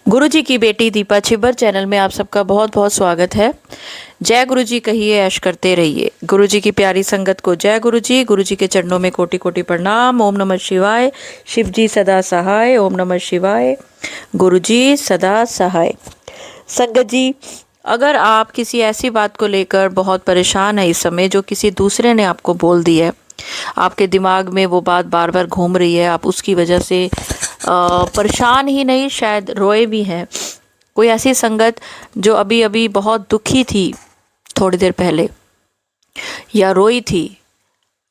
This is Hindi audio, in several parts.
गुरु जी की बेटी दीपा छिब्बर चैनल में आप सबका बहुत बहुत स्वागत है। जय गुरु जी कहिए, ऐश करते रहिए। गुरु जी की प्यारी संगत को जय गुरु जी के चरणों में कोटि कोटि प्रणाम। ओम नमः शिवाय। शिव जी सदा सहाय। ओम नमः शिवाय। गुरु जी सदा सहाय। संगत जी, अगर आप किसी ऐसी बात को लेकर बहुत परेशान है इस समय, जो किसी दूसरे ने आपको बोल दी है, आपके दिमाग में वो बात बार बार घूम रही है, आप उसकी वजह से परेशान ही नहीं, शायद रोए भी हैं। कोई ऐसी संगत जो अभी अभी बहुत दुखी थी थोड़ी देर पहले, या रोई थी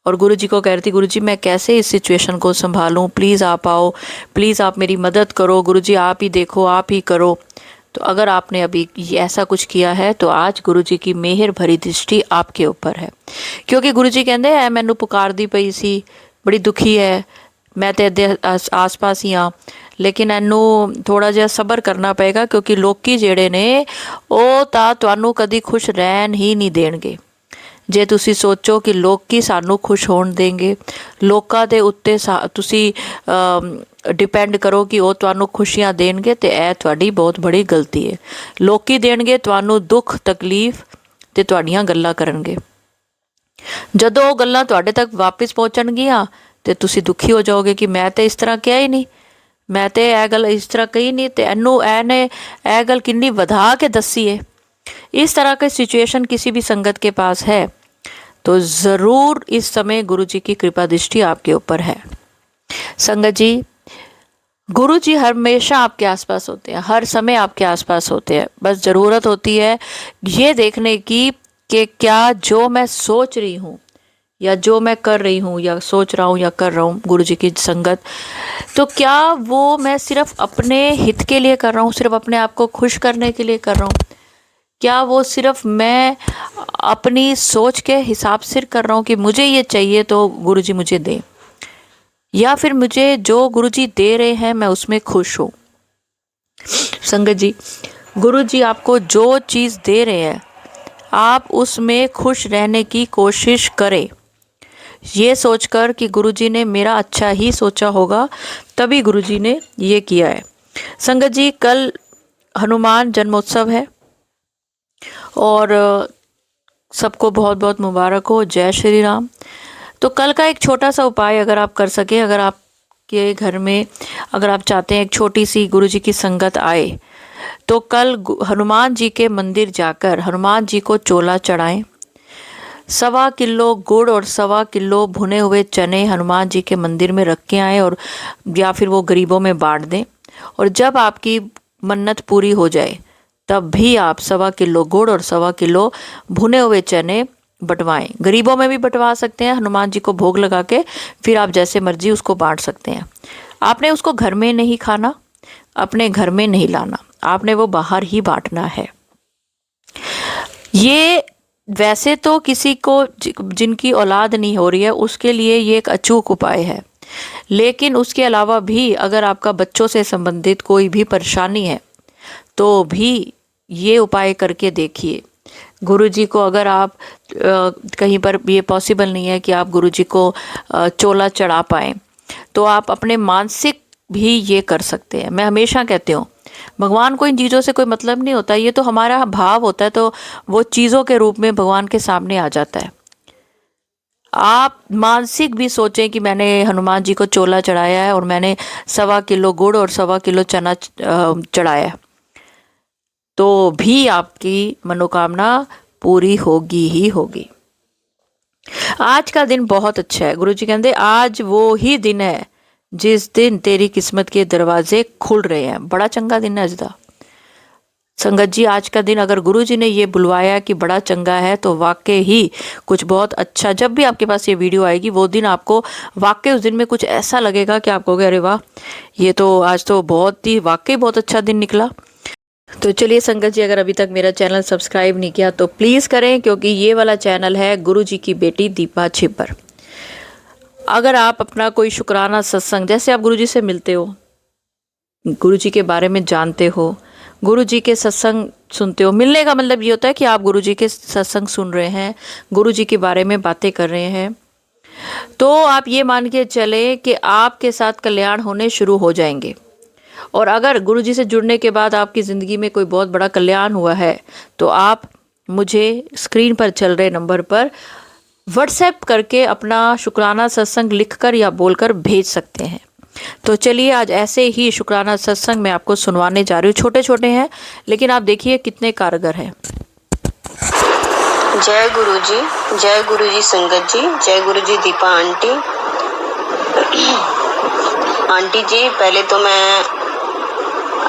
और गुरु जी को कह रही थी, गुरु जी मैं कैसे इस सिचुएशन को संभालूं, प्लीज़ आप आओ, प्लीज़ आप मेरी मदद करो, गुरु जी आप ही देखो, आप ही करो। तो अगर आपने अभी ऐसा कुछ किया है तो आज गुरु जी की मेहर भरी दृष्टि आपके ऊपर है। क्योंकि गुरु जी कहते हैं, मैनू पुकार दी पई सी, बड़ी दुखी है, मैं तो इधर आस पास ही हाँ, लेकिन एनू थोड़ा जिहा सबर करना पएगा, क्योंकि लोकी ਜਿਹੜੇ ਨੇ ਉਹ ਤਾਂ ਤੁਹਾਨੂੰ ਕਦੀ ਖੁਸ਼ ਰਹਿਣ ਹੀ ਨਹੀਂ ਦੇਣਗੇ। ਜੇ ਤੁਸੀਂ ਸੋਚੋ ਕਿ ਲੋਕੀ ਸਾਨੂੰ ਖੁਸ਼ ਹੋਣ ਦੇਣਗੇ, ਲੋਕਾਂ ਦੇ ਉੱਤੇ ਤੁਸੀਂ ਡਿਪੈਂਡ ਕਰੋ ਕਿ ਉਹ ਤੁਹਾਨੂੰ ਖੁਸ਼ੀਆਂ ਦੇਣਗੇ, ਤੇ ਇਹ ਤੁਹਾਡੀ ਬਹੁਤ ਬੜੀ ਗਲਤੀ ਹੈ। ਲੋਕੀ ਦੇਣਗੇ ਤੁਹਾਨੂੰ ਦੁੱਖ ਤਕਲੀਫ ਤੇ ਤੁਹਾਡੀਆਂ ਗੱਲਾਂ ਕਰਨਗੇ। ਜਦੋਂ ਉਹ ਗੱਲਾਂ ਤੁਹਾਡੇ ਤੱਕ ਵਾਪਸ ਪਹੁੰਚਣਗੀਆਂ ਤੇ ਤੁਸੀਂ ਦੁਖੀ ਹੋ ਜਾਓਗੇ ਕਿ ਮੈਂ ਤੇ ਇਸ ਤਰ੍ਹਾਂ ਕਿਹਾ ਹੀ ਨਹੀਂ, मैं तो यह गल इस तरह कही नहीं, तो एनू एने यह गल किन्नी वधा के दसी है। इस तरह की सिचुएशन किसी भी संगत के पास है तो ज़रूर इस समय गुरु जी की कृपा दृष्टि आपके ऊपर है। संगत जी, गुरु जी हमेशा आपके आसपास होते हैं, हर समय आपके आसपास होते हैं। बस ज़रूरत होती है ये देखने की कि क्या जो मैं सोच रही हूँ या जो मैं कर रही हूँ या सोच रहा हूँ या कर रहा हूँ गुरु जी की संगत, तो क्या वो मैं सिर्फ अपने हित के लिए कर रहा हूँ, सिर्फ अपने आप को खुश करने के लिए कर रहा हूँ? क्या वो सिर्फ मैं अपनी सोच के हिसाब से कर रहा हूँ कि मुझे ये चाहिए तो गुरु जी मुझे दें, या फिर मुझे जो गुरु जी दे रहे हैं मैं उसमें खुश हूँ? संगत जी, गुरु जी आपको जो चीज़ दे रहे हैं आप उसमें खुश रहने की कोशिश करें, ये सोचकर कि गुरुजी ने मेरा अच्छा ही सोचा होगा, तभी गुरुजी ने ये किया है। संगत जी, कल हनुमान जन्मोत्सव है और सबको बहुत बहुत मुबारक हो। जय श्री राम। तो कल का एक छोटा सा उपाय अगर आप कर सके, अगर आपके घर में अगर आप चाहते हैं एक छोटी सी गुरुजी की संगत आए, तो कल हनुमान जी के मंदिर जाकर हनुमान जी को चोला चढ़ाएं। 1.25 किलो गुड़ और 1.25 किलो भुने हुए चने हनुमान जी के मंदिर में रख के आएँ, और या फिर वो गरीबों में बांट दें। और जब आपकी मन्नत पूरी हो जाए तब भी आप 1.25 किलो गुड़ और 1.25 किलो भुने हुए चने बंटवाएं। गरीबों में भी बंटवा सकते हैं, हनुमान जी को भोग लगा के फिर आप जैसे मर्जी उसको बांट सकते हैं। आपने उसको घर में नहीं खाना, अपने घर में नहीं लाना, आपने वो बाहर ही बांटना है। ये वैसे तो किसी को जिनकी औलाद नहीं हो रही है उसके लिए ये एक अचूक उपाय है, लेकिन उसके अलावा भी अगर आपका बच्चों से संबंधित कोई भी परेशानी है तो भी ये उपाय करके देखिए। गुरु जी को अगर आप कहीं पर ये पॉसिबल नहीं है कि आप गुरु जी को चोला चढ़ा पाएँ, तो आप अपने मानसिक भी ये कर सकते हैं। मैं हमेशा कहती हूँ, भगवान को इन चीज़ों से कोई मतलब नहीं होता, ये तो हमारा भाव होता है, तो वो चीज़ों के रूप में भगवान के सामने आ जाता है। आप मानसिक भी सोचें कि मैंने हनुमान जी को चोला चढ़ाया है और मैंने 1.25 किलो गुड़ और 1.25 किलो चना चढ़ाया है, तो भी आपकी मनोकामना पूरी होगी ही होगी। आज का दिन बहुत अच्छा है। गुरु जी कहते आज वो ही दिन है जिस दिन तेरी किस्मत के दरवाजे खुल रहे हैं। बड़ा चंगा दिन है अज दा। संगत जी, आज का दिन अगर गुरु जी ने ये बुलवाया कि बड़ा चंगा है, तो वाकई ही कुछ बहुत अच्छा, जब भी आपके पास ये वीडियो आएगी वो दिन आपको वाकई उस दिन में कुछ ऐसा लगेगा कि आप कहोगे अरे वाह, ये तो आज तो बहुत ही वाकई बहुत अच्छा दिन निकला। तो चलिए संगत जी, अगर अभी तक मेरा चैनल सब्सक्राइब नहीं किया तो प्लीज़ करें, क्योंकि ये वाला चैनल है गुरु जी की बेटी दीपा छिब्बर। अगर आप अपना कोई शुक्राना सत्संग, जैसे आप गुरु जी से मिलते हो, गुरु जी के बारे में जानते हो, गुरु जी के सत्संग सुनते हो, मिलने का मतलब ये होता है कि आप गुरु जी के सत्संग सुन रहे हैं, गुरु जी के बारे में बातें कर रहे हैं, तो आप ये मान के चले कि आपके साथ कल्याण होने शुरू हो जाएंगे। और अगर गुरुजी से जुड़ने के बाद आपकी ज़िंदगी में कोई बहुत बड़ा कल्याण हुआ है तो आप मुझे स्क्रीन पर चल रहे नंबर पर व्हाट्सएप करके अपना शुक्राना सत्संग लिखकर या बोलकर भेज सकते हैं। तो चलिए आज ऐसे ही शुक्राना सत्संग मैं आपको सुनवाने जा रही हूँ। छोटे छोटे हैं लेकिन आप देखिए कितने कारगर हैं। जय गुरुजी संगत जी, जय गुरुजी दीपा आंटी। आंटी जी, पहले तो मैं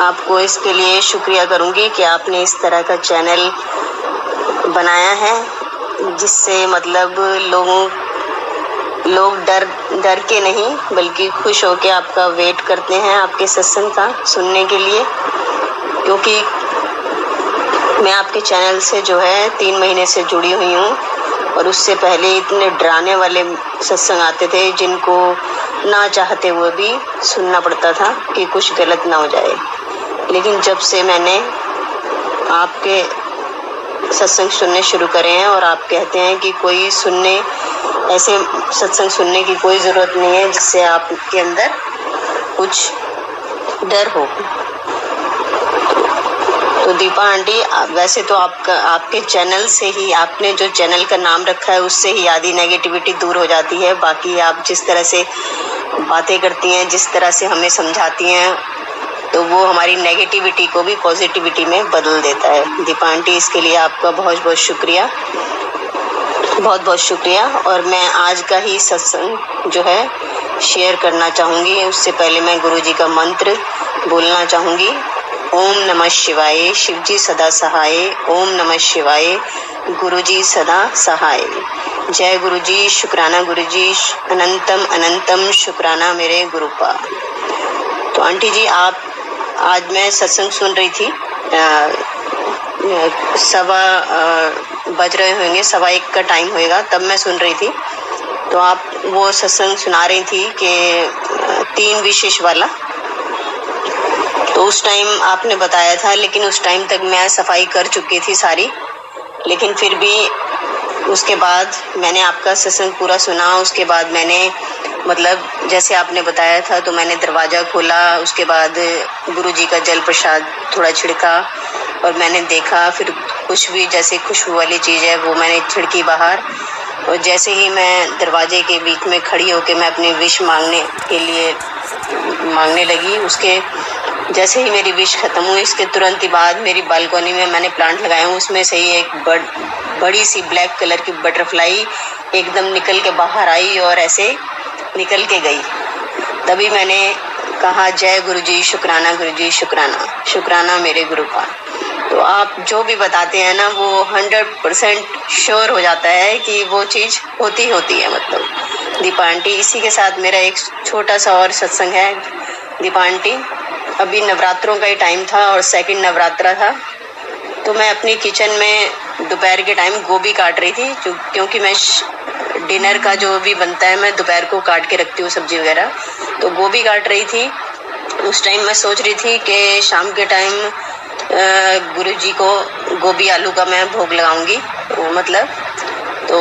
आपको इसके लिए शुक्रिया करूंगी कि आपने इस तरह का चैनल बनाया है जिससे मतलब लोग डर के नहीं बल्कि खुश होके आपका वेट करते हैं आपके सत्संग का सुनने के लिए। क्योंकि मैं आपके चैनल से जो है 3 महीने से जुड़ी हुई हूँ और उससे पहले इतने डराने वाले सत्संग आते थे जिनको ना चाहते हुए भी सुनना पड़ता था कि कुछ गलत ना हो जाए। लेकिन जब से मैंने आपके सत्संग सुनने शुरू करे हैं और आप कहते हैं कि कोई ऐसे सत्संग सुनने की कोई ज़रूरत नहीं है जिससे आपके अंदर कुछ डर हो। तो दीपा आंटी, वैसे तो आपके चैनल से ही, आपने जो चैनल का नाम रखा है उससे ही आधी नेगेटिविटी दूर हो जाती है। बाकी आप जिस तरह से बातें करती हैं, जिस तरह से हमें समझाती हैं, तो वो हमारी नेगेटिविटी को भी पॉजिटिविटी में बदल देता है। दीपा आंटी, इसके लिए आपका बहुत बहुत शुक्रिया, बहुत बहुत शुक्रिया। और मैं आज का ही सत्संग जो है शेयर करना चाहूँगी। उससे पहले मैं गुरुजी का मंत्र बोलना चाहूँगी। ओम नमः शिवाय, शिवजी सदा सहाय। ओम नमः शिवाय, गुरुजी सदा सहाय। जय गुरुजी, शुक्राना गुरुजी, अनंतम अनंतम शुक्राना मेरे गुरुपा। तो आंटी जी, आज मैं सत्संग सुन रही थी, बज रहे होंगे, 1:15 का टाइम होएगा, तब मैं सुन रही थी। तो आप वो सत्संग सुना रही थी कि 3 विशेष वाला। तो उस टाइम आपने बताया था, लेकिन उस टाइम तक मैं सफाई कर चुकी थी सारी। लेकिन फिर भी उसके बाद मैंने आपका सत्संग पूरा सुना। उसके बाद मैंने मतलब जैसे आपने बताया था तो मैंने दरवाज़ा खोला। उसके बाद गुरुजी का जल प्रसाद थोड़ा छिड़का और मैंने देखा, फिर कुछ भी जैसे खुशबू वाली चीज़ है वो मैंने छिड़की बाहर। और जैसे ही मैं दरवाजे के बीच में खड़ी होकर मैं अपनी विश मांगने लगी, उसके जैसे ही मेरी विश खत्म हुई, इसके तुरंत ही बाद मेरी बालकनी में मैंने प्लांट लगाए हूँ, उसमें से ही एक बड़ी सी ब्लैक कलर की बटरफ्लाई एकदम निकल के बाहर आई और ऐसे निकल के गई। तभी मैंने कहा, जय गुरुजी, शुक्राना गुरुजी, शुक्राना, शुक्राना मेरे गुरुपा। तो आप जो भी बताते हैं ना, वो 100% श्योर हो जाता है कि वो चीज़ होती है। मतलब दीपा आंटी, इसी के साथ मेरा एक छोटा सा और सत्संग है। दीपा आंटी, अभी नवरात्रों का ही टाइम था और सेकंड नवरात्रा था, तो मैं अपनी किचन में दोपहर के टाइम गोभी काट रही थी, क्योंकि मैं डिनर का जो भी बनता है मैं दोपहर को काट के रखती हूँ, सब्जी वगैरह। तो गोभी काट रही थी। उस टाइम मैं सोच रही थी कि शाम के टाइम गुरुजी को गोभी आलू का मैं भोग लगाऊंगी, मतलब तो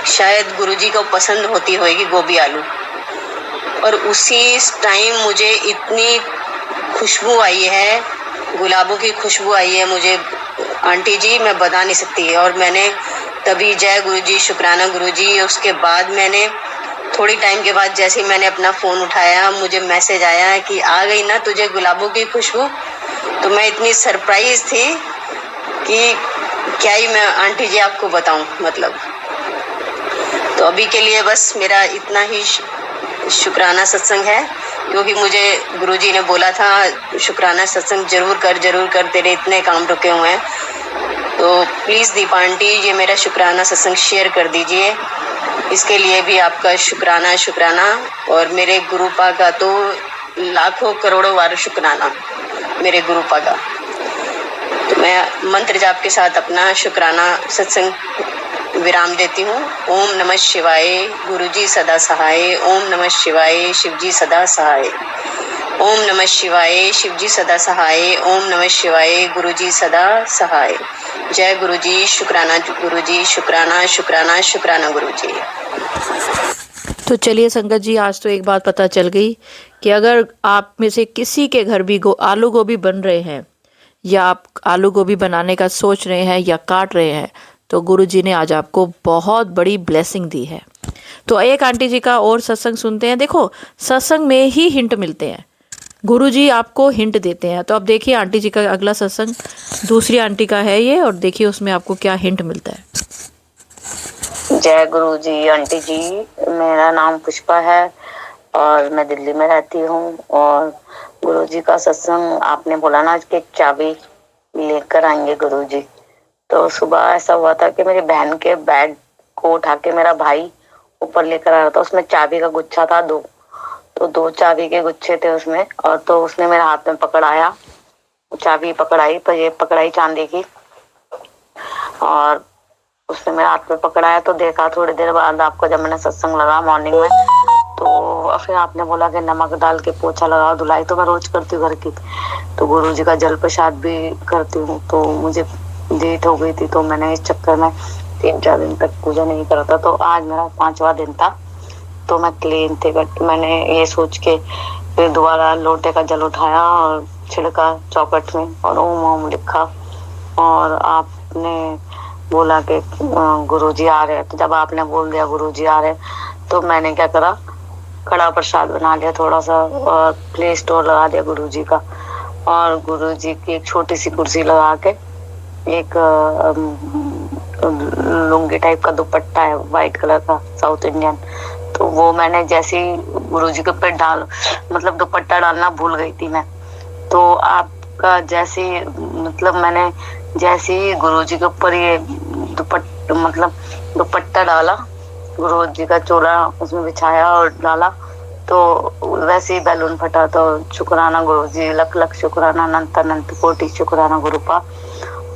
शायद गुरुजी को पसंद होती होगी गोभी आलू। और उसी टाइम मुझे इतनी खुशबू आई है, गुलाबों की खुशबू आई है मुझे आंटी जी, मैं बता नहीं सकती। और मैंने तभी जय गुरुजी, शुक्राना गुरुजी। उसके बाद मैंने थोड़ी टाइम के बाद जैसे ही मैंने अपना फ़ोन उठाया, मुझे मैसेज आया कि आ गई ना तुझे गुलाबों की खुशबू। तो मैं इतनी सरप्राइज थी कि क्या ही मैं आंटी जी आपको बताऊं, मतलब। तो अभी के लिए बस मेरा इतना ही शुक्राना सत्संग है, क्योंकि मुझे गुरुजी ने बोला था शुक्राना सत्संग जरूर कर, तेरे इतने काम रुके हुए हैं। तो प्लीज़ दीपा आंटी, ये मेरा शुक्राना सत्संग शेयर कर दीजिए। इसके लिए भी आपका शुक्राना। और मेरे गुरुपा का तो लाखों करोड़ों बार शुक्राना, मेरे गुरुपा का। तो मैं मंत्र जाप के साथ अपना शुक्राना सत्संग विराम देती हूँ। ओम नमः शिवाय, गुरुजी सदा सहाय। ओम नमः शिवाय, शिवजी सदा सहाय। ओम नमः शिवाय, शिवजी सदा सहाय। ओम नमः शिवाय, गुरुजी सदा सहाय। जय गुरुजी, शुक्राना गुरुजी, शुक्राना शुक्राना शुक्राना गुरुजी। तो चलिए संगत जी, आज तो एक बात पता चल गई कि अगर आप में से किसी के घर भी आलू गोभी बन रहे हैं, या आप आलू गोभी बनाने का सोच रहे हैं या काट रहे हैं, तो गुरुजी ने आज आपको बहुत बड़ी ब्लेसिंग दी है। तो एक आंटी जी का और सत्संग सुनते हैं। देखो, सत्संग में ही हिंट मिलते हैं, गुरुजी आपको हिंट देते हैं। तो अब देखिए आंटी जी का अगला सत्संग दूसरी आंटी का है ये, और देखिए उसमें आपको क्या हिंट मिलता है। जय गुरु जी। आंटी जी, मेरा नाम पुष्पा है और मैं दिल्ली में रहती हूँ। और गुरु जी का सत्संग आपने बोला ना कि चाबी लेकर आएंगे गुरु जी, तो सुबह ऐसा हुआ था कि मेरी बहन के बैग को उठा के मेरा भाई ऊपर लेकर आ रहा था। उसमें चाबी का गुच्छा था तो दो चाबी के गुच्छे थे उसमें, और तो उसने मेरे हाथ में पकड़ाया, चाबी पकड़ाई, पर ये पकड़ाई चांदी की, और उसने मेरे हाथ में पकड़ाया। तो देखा थोड़ी देर बाद आपको, जब मैंने सत्संग लगा मॉर्निंग में, तो फिर आपने बोला कि नमक डाल के पोछा लगाओ। धुलाई तो मैं रोज करती हूँ घर की, तो गुरु जी का जल प्रसाद भी करती हूँ। तो मुझे लेट हो गई थी, तो मैंने इस चक्कर में 3-4 दिन तक पूजा नहीं करा था। तो आज मेरा 5वां दिन था, तो मैं क्लीन थी, बट मैंने ये सोच के फिर दोबारा लोटे का जल उठाया और छिड़का चौखट में और ओम ओम लिखा। और आपने बोला कि गुरुजी आ रहे हैं। तो जब आपने बोल दिया गुरुजी आ रहे, तो मैंने क्या करा, कड़ा प्रसाद बना लिया थोड़ा सा, और प्ले स्टोर लगा दिया गुरुजी का। और गुरुजी की एक छोटी सी कुर्सी लगा के, एक लुंगी टाइप का दुपट्टा है व्हाइट कलर का साउथ इंडियन, तो वो मैंने जैसे ही गुरुजी के ऊपर मतलब दुपट्टा डालना भूल गई थी मैं। तो आपका जैसे मतलब मैंने जैसे ही गुरुजी के ऊपर ये दुपट्टा डाला, गुरुजी का चोला उसमें बिछाया और डाला, तो वैसे ही बैलून फटा। तो शुक्राना गुरुजी, लख लख शुक्राना, अनंत अनंत कोटि शुक्राना गुरुपा।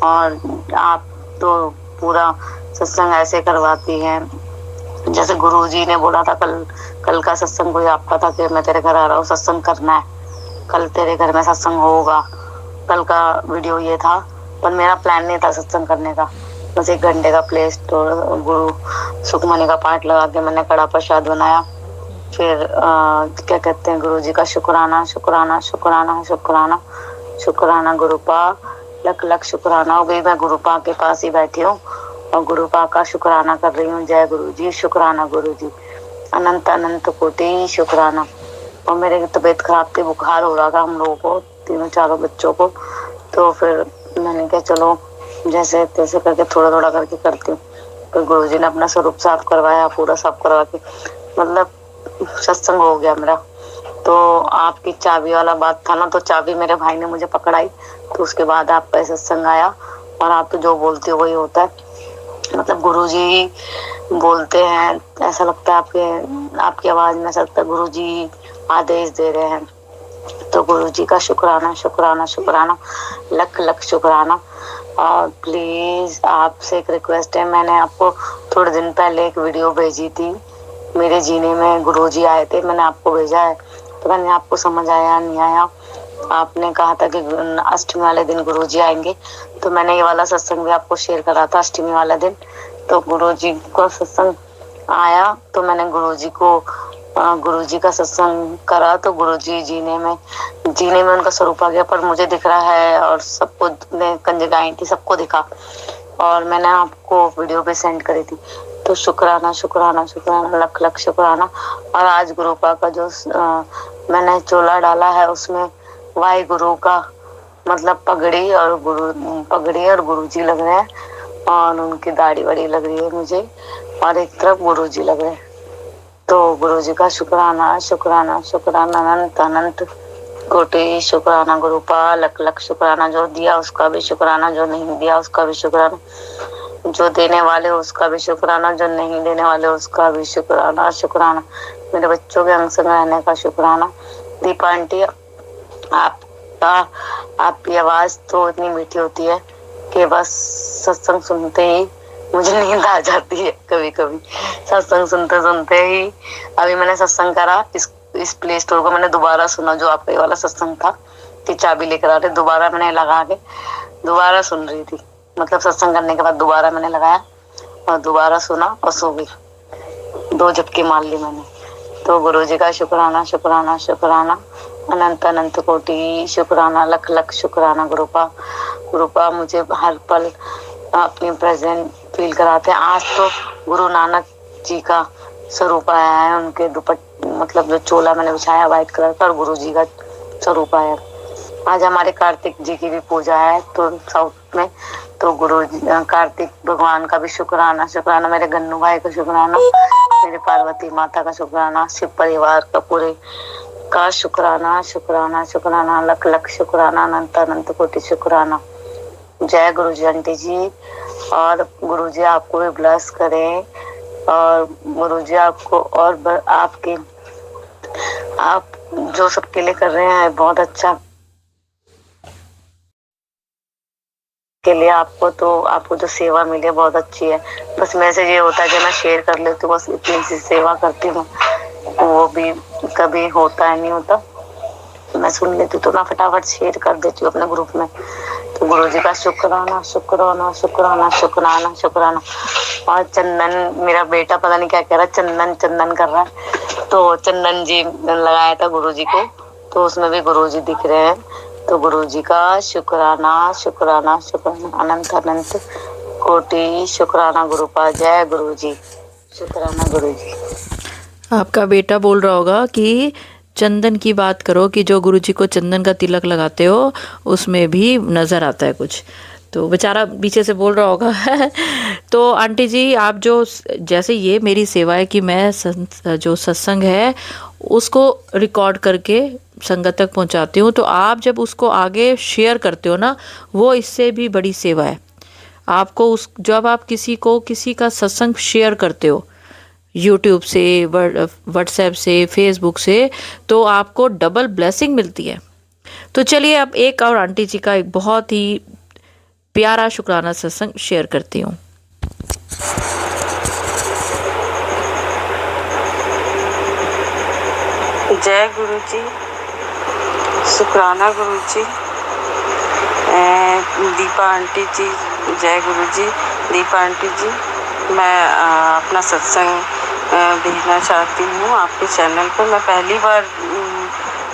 और आप तो पूरा सत्संग ऐसे करवाती हैं जैसे गुरुजी ने बोला था। कल का सत्संग कोई आपका था कि मैं तेरे घर आ रहा हूँ, सत्संग करना है, कल तेरे घर में सत्संग होगा। कल का वीडियो ये था, पर मेरा प्लान नहीं था सत्संग करने का। बस 1 घंटे का प्ले स्टोर गुरु सुखमणि का पाठ लगा के मैंने कड़ा प्रसाद बनाया। फिर क्या कहते हैं, गुरुजी का शुक्राना शुक्राना शुक्राना शुक्राना शुक्राना गुरुपा, लख लख शुक्राना हो गई। मैं गुरुपा के पास ही बैठी हूँ और गुरुपा का शुक्राना कर रही हूँ। जय गुरुजी, शुक्राना गुरुजी, अनंत अनंत कोटि शुक्राना। और मेरे तबीयत खराब थी, बुखार हो रहा था हम लोगों को, 3-4 बच्चों को। तो फिर मैंने कहा चलो जैसे तैसे करके थोड़ा थोड़ा करके करती हूँ। तो गुरुजी ने अपना स्वरूप साफ करवाया, पूरा साफ करवा के मतलब सत्संग हो गया मेरा। तो आपकी चाबी वाला बात था ना, तो चाबी मेरे भाई ने मुझे पकड़ाई, तो उसके बाद आपका सत्संग आया। और आप तो जो बोलते हो वही होता है, मतलब गुरुजी बोलते हैं, ऐसा लगता है आपकी आवाज में ऐसा लगता है गुरुजी आदेश दे रहे हैं। तो गुरुजी का शुक्राना शुक्राना शुक्राना, लख लख शुक्राना। और प्लीज आपसे एक रिक्वेस्ट है, मैंने आपको थोड़े दिन पहले एक वीडियो भेजी थी, मेरे जीने में गुरुजी आए थे, मैंने आपको भेजा है, तो मैंने आपको समझ आया नहीं आया। आपने कहा था कि अष्टमी वाले दिन गुरुजी आएंगे, तो मैंने ये वाला सत्संग भी आपको शेयर करा था अष्टमी वाला दिन। तो गुरुजी को सत्संग आया, तो मैंने गुरुजी का सत्संग करा, तो गुरुजी जीने में उनका स्वरूप आ गया। पर मुझे दिख रहा है, और सबको कंजगाई थी, सबको दिखा, और मैंने आपको वीडियो भी सेंड करी थी। तो शुक्राना शुक्राना शुक्राना, लख लख शुक्राना। और आज गुरुपा का जो मैंने चोला डाला है, उसमें वाहे गुरु का मतलब पगड़ी और गुरुजी लग रहे हैं, और उनकी दाढ़ी बड़ी लग रही है मुझे, और एक तरफ गुरुजी लग रहे हैं। तो गुरुजी का शुक्राना शुक्राना शुक्राना, अनंत अनंत कोटि शुक्राना गुरुपा, लख लख शुक्राना। जो दिया उसका भी शुक्राना, जो नहीं दिया उसका भी शुक्राना, जो देने वाले उसका भी शुक्राना, जो नहीं देने वाले उसका भी शुक्राना शुक्राना। मेरे बच्चों के अंग संग रहने का शुक्राना। दीपा आंटी, आपकी आवाज तो इतनी मीठी होती है कि बस सत्संग सुनते ही मुझे नींद आ जाती है कभी कभी, सत्संग सुनते सुनते ही। अभी मैंने सत्संग करा, इस प्ले स्टोर को मैंने दोबारा सुना, जो आपका ये वाला सत्संग था कि चाबी लेकर आ रहे, दोबारा मैंने लगा के दोबारा सुन रही थी। मतलब सत्संग करने के बाद दोबारा मैंने लगाया और दोबारा सुना और सो गई। 2 झपकी मार ली मैंने। तो गुरु जी का शुक्राना शुक्राना शुक्राना, अनंत अनंत कोटि शुक्राना, लख लख शुक्राना गुरुपा मुझे हर पल अपनी प्रेजेंट फील कराते हैं। आज तो गुरु नानक जी का स्वरूप आया है, उनके मतलब जो चोला मैंने बिछाया व्हाइट कलर का, और गुरु जी का स्वरूप आया। आज हमारे कार्तिक जी की भी पूजा है तो साउथ में, तो गुरु कार्तिक भगवान का भी शुक्राना शुक्राना, मेरे गन्नू भाई का शुक्राना, मेरे पार्वती माता का शुक्राना, शिव परिवार का पूरे का शुक्राना शुक्राना शुक्राना, लख लख शुक्राना, अनंत अनंत कोटि शुक्राना। जय गुरु जी आंटी जी, और गुरु जी आपको भी ब्लेस करें, और गुरु जी आपको और आपके आप जो सबके लिए कर रहे हैं बहुत अच्छा के लिए, आपको जो सेवा मिली है बहुत अच्छी है। बस मैसेज ये होता है कि मैं शेयर कर लेती हूँ, बस इतनी सी सेवा करती हूँ, वो भी कभी होता है नहीं होता, मैं सुन लेती हूँ तो मैं फटाफट शेयर कर देती हूँ अपने ग्रुप में। तो गुरु जी का शुक्राना शुक्राना शुक्राना शुक्राना शुक्राना। और चंदन, मेरा बेटा पता नहीं क्या कह रहा है, चंदन चंदन कर रहा है, तो चंदन जी लगाया था गुरु जी को, तो उसमें भी गुरु जी दिख रहे हैं। तो गुरु जी का शुक्राना शुक्राना शुक्राना, अनंत अनंत कोटि शुक्राना गुरुपा। जय गुरु जी, शुक्राना गुरु जी। आपका बेटा बोल रहा होगा कि चंदन की बात करो, कि जो गुरुजी को चंदन का तिलक लगाते हो उसमें भी नज़र आता है कुछ, तो बेचारा पीछे से बोल रहा होगा। तो आंटी जी, आप जो जैसे ये मेरी सेवा है कि मैं जो सत्संग है उसको रिकॉर्ड करके संगत तक पहुंचाती हूँ, तो आप जब उसको आगे शेयर करते हो ना, वो इससे भी बड़ी सेवा है। आपको जब आप किसी का सत्संग शेयर करते हो यूट्यूब से, व्हाट्सएप से, फेसबुक से, तो आपको डबल ब्लेसिंग मिलती है। तो चलिए अब एक और आंटी जी का एक बहुत ही प्यारा शुक्राना सत्संग शेयर करती हूँ। जय गुरु जी, शुक्राना गुरु जी, दीपा आंटी जी, जय गुरु जी। दीपा आंटी जी, मैं अपना सत्संग भेजना चाहती हूँ आपके चैनल पर। मैं पहली बार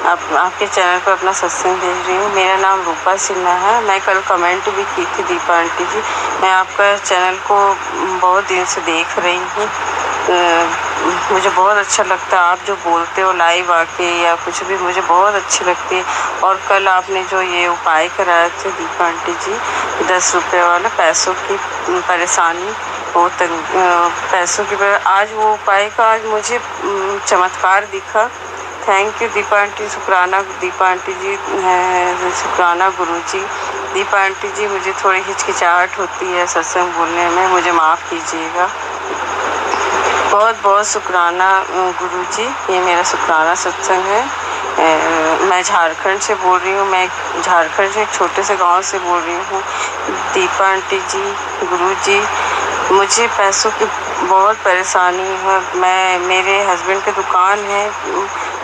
आपके चैनल पर अपना सत्संग भेज रही हूँ। मेरा नाम रूपा सिन्हा है। मैं कल कमेंट भी की थी दीपा आंटी जी, मैं आपका चैनल को बहुत दिन से देख रही हूँ। मुझे बहुत अच्छा लगता है आप जो बोलते हो लाइव आके या कुछ भी, मुझे बहुत अच्छी लगती है। और कल आपने जो ये उपाय कराए थे दीपा आंटी जी, 10 रुपये वाला, पैसों की परेशानी, वो पैसों की आज वो उपाय का आज मुझे चमत्कार दिखा। थैंक यू दीपा आंटी, शुक्राना दीपा आंटी जी, शुक्राना गुरु जी। दीपा आंटी जी, मुझे थोड़ी हिचकिचाहट होती है सत्संग बोलने में, मुझे माफ़ कीजिएगा। बहुत बहुत शुक्राना गुरु जी, ये मेरा शुक्राना सत्संग है। मैं झारखंड से बोल रही हूँ, मैं झारखंड से एक छोटे से गांव से बोल रही हूँ। दीपा आंटी जी, गुरु जी, मुझे पैसों की बहुत परेशानी है। मेरे हस्बैंड की दुकान है,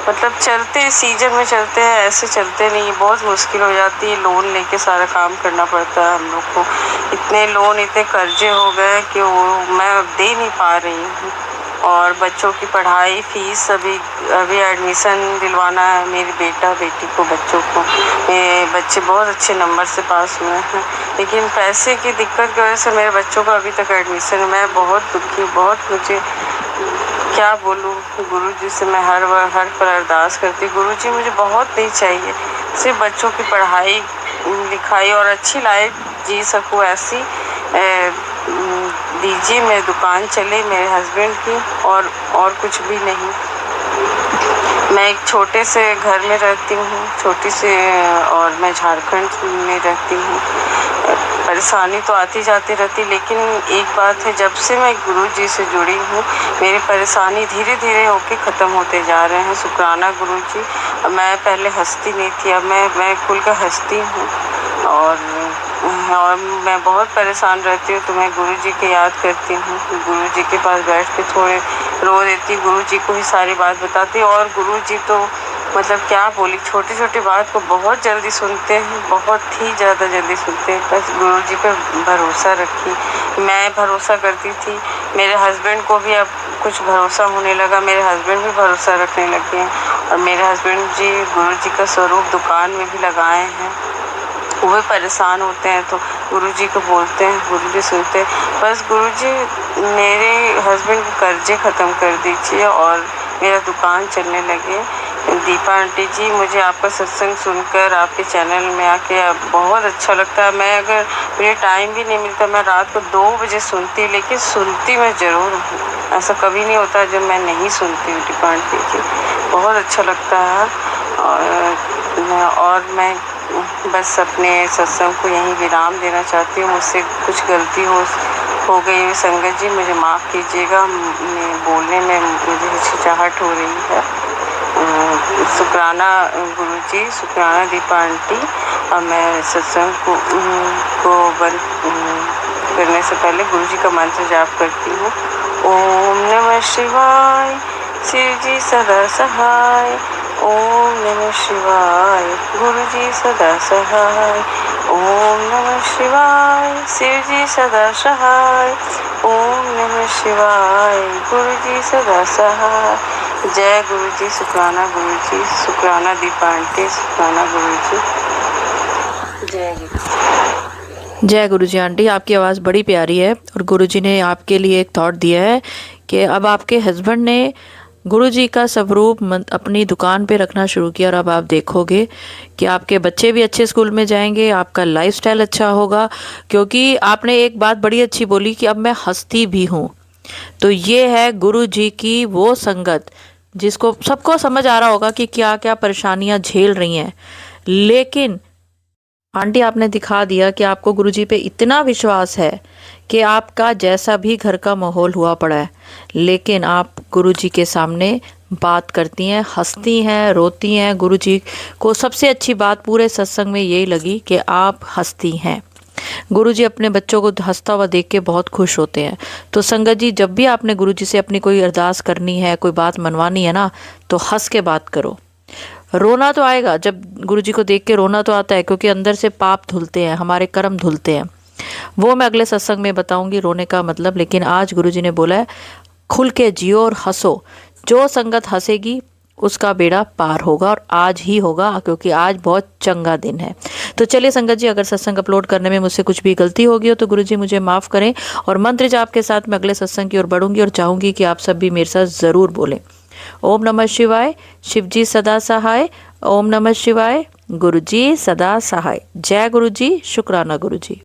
मतलब चलते सीजन में चलते हैं, ऐसे चलते नहीं, बहुत मुश्किल हो जाती है। लोन लेके सारा काम करना पड़ता है हम लोग को। इतने लोन, इतने कर्जे हो गए कि वो मैं दे नहीं पा रही हूँ। और बच्चों की पढ़ाई फीस अभी एडमिशन दिलवाना है मेरी बेटा बेटी को, बच्चों को। बच्चे बहुत अच्छे नंबर से पास हुए हैं, लेकिन पैसे की दिक्कत की वजह से मेरे बच्चों का अभी तक एडमिशन, मैं बहुत दुखी, बहुत मुझे क्या बोलूँ। गुरु जी से मैं हर पल अरदास करती, गुरु जी मुझे बहुत नहीं चाहिए, सिर्फ बच्चों की पढ़ाई लिखाई और अच्छी लाइफ जी सकूँ ऐसी दीजिए, मेरी दुकान चले मेरे हस्बैंड की, और कुछ भी नहीं। मैं एक छोटे से घर में रहती हूँ, छोटी से, और मैं झारखंड में रहती हूँ। परेशानी तो आती जाती रहती, लेकिन एक बात है, जब से मैं गुरु जी से जुड़ी हूँ मेरी परेशानी धीरे धीरे होके ख़त्म होते जा रहे हैं। शुक्राना गुरु जी। मैं पहले हंसती नहीं थी, अब मैं खुल कर हंसती हूँ, और मैं बहुत परेशान रहती हूँ, तो मैं गुरु जी की याद करती हूँ। गुरु जी के पास बैठ के थोड़े रो देती, गुरु जी को ही सारी बात बताती। और गुरु जी तो मतलब क्या बोली, छोटी छोटी बात को बहुत जल्दी सुनते हैं, बहुत ही ज़्यादा जल्दी सुनते हैं। बस गुरु जी पे भरोसा रखी, मैं भरोसा करती थी। मेरे हस्बैंड को भी अब कुछ भरोसा होने लगा। मेरे हस्बैंड भी भरोसा रखने लगे हैं और मेरे हस्बैंड जी गुरु जी का स्वरूप दुकान में भी लगाए हैं। वो भी परेशान होते हैं तो गुरु जी को बोलते हैं, गुरु जी सुनते हैं। बस गुरु जी मेरे हस्बैंड के कर्जे ख़त्म कर दीजिए और मेरा दुकान चलने लगे। दीपा आंटी जी, मुझे आपका सत्संग सुनकर आपके चैनल में आके बहुत अच्छा लगता है। मैं अगर मुझे टाइम भी नहीं मिलता, मैं रात को 2 बजे सुनती, लेकिन सुनती मैं ज़रूर हूँ। ऐसा कभी नहीं होता जब मैं नहीं सुनती हूँ दीपा आंटी जी। बहुत अच्छा लगता है और मैं बस अपने सत्संग को यहीं विराम देना चाहती हूँ। मुझसे कुछ गलती हो गई है संगत जी, मुझे माफ़ कीजिएगा। बोलने में मुझे हिचकिचाहट हो रही है। शुक्राना गुरु जी, शुक्राना दीपा आंटी। और मैं सत्संग को बंद करने से पहले गुरु जी का मंत्र जाप करती हूँ। ओम नमः शिवाय, शिव जी सदा सहाय। ओम नमः शिवाय, गुरु जी सदा सहाय। ओम नमः शिवाय, शिव जी सदा सहाय। ओम नमः शिवाय, गुरु जी सदा सहाय। जय गुरु जी, शुक्राना गुरु जी, शुक्राना दीपा आंटी, शुक्राना गुरु जी। जय गुरु। जय गुरु जी आंटी, आपकी आवाज़ बड़ी प्यारी है और गुरु जी ने आपके लिए एक थॉट दिया है कि अब आपके हस्बैंड ने गुरु जी का स्वरूप अपनी दुकान पे रखना शुरू किया और अब आप देखोगे कि आपके बच्चे भी अच्छे स्कूल में जाएंगे, आपका लाइफस्टाइल अच्छा होगा। क्योंकि आपने एक बात बड़ी अच्छी बोली कि अब मैं हंसती भी हूँ। तो ये है गुरु जी की वो संगत जिसको सबको समझ आ रहा होगा कि क्या क्या परेशानियां झेल रही हैं, लेकिन आंटी आपने दिखा दिया कि आपको गुरुजी पे इतना विश्वास है कि आपका जैसा भी घर का माहौल हुआ पड़ा है, लेकिन आप गुरुजी के सामने बात करती हैं, हंसती हैं, रोती हैं। गुरुजी को सबसे अच्छी बात पूरे सत्संग में यही लगी कि आप हंसती हैं। गुरुजी अपने बच्चों को हंसता हुआ देख के बहुत खुश होते हैं। तो संगत जी, जब भी आपने गुरुजी से अपनी कोई अरदास करनी है, कोई बात मनवानी है ना, तो हंस के बात करो। रोना तो आएगा, जब गुरुजी को देख के रोना तो आता है, क्योंकि अंदर से पाप धुलते हैं, हमारे कर्म धुलते हैं। वो मैं अगले सत्संग में बताऊंगी रोने का मतलब। लेकिन आज गुरुजी ने बोला है खुल के जियो और हंसो। जो संगत हंसेगी उसका बेड़ा पार होगा, और आज ही होगा, क्योंकि आज बहुत चंगा दिन है। तो चलिए संगत जी, अगर सत्संग अपलोड करने में मुझसे कुछ भी गलती होगी हो तो गुरुजी मुझे माफ़ करें। और मंत्र जाप के साथ मैं अगले सत्संग की ओर बढ़ूंगी और चाहूँगी कि आप सब भी मेरे साथ ज़रूर बोलें। ओम नमः शिवाय, शिव जी सदा सहाय। ओम नमः शिवाय, गुरु जी सदा सहाय। जय गुरु जी, शुक्राना गुरु जी।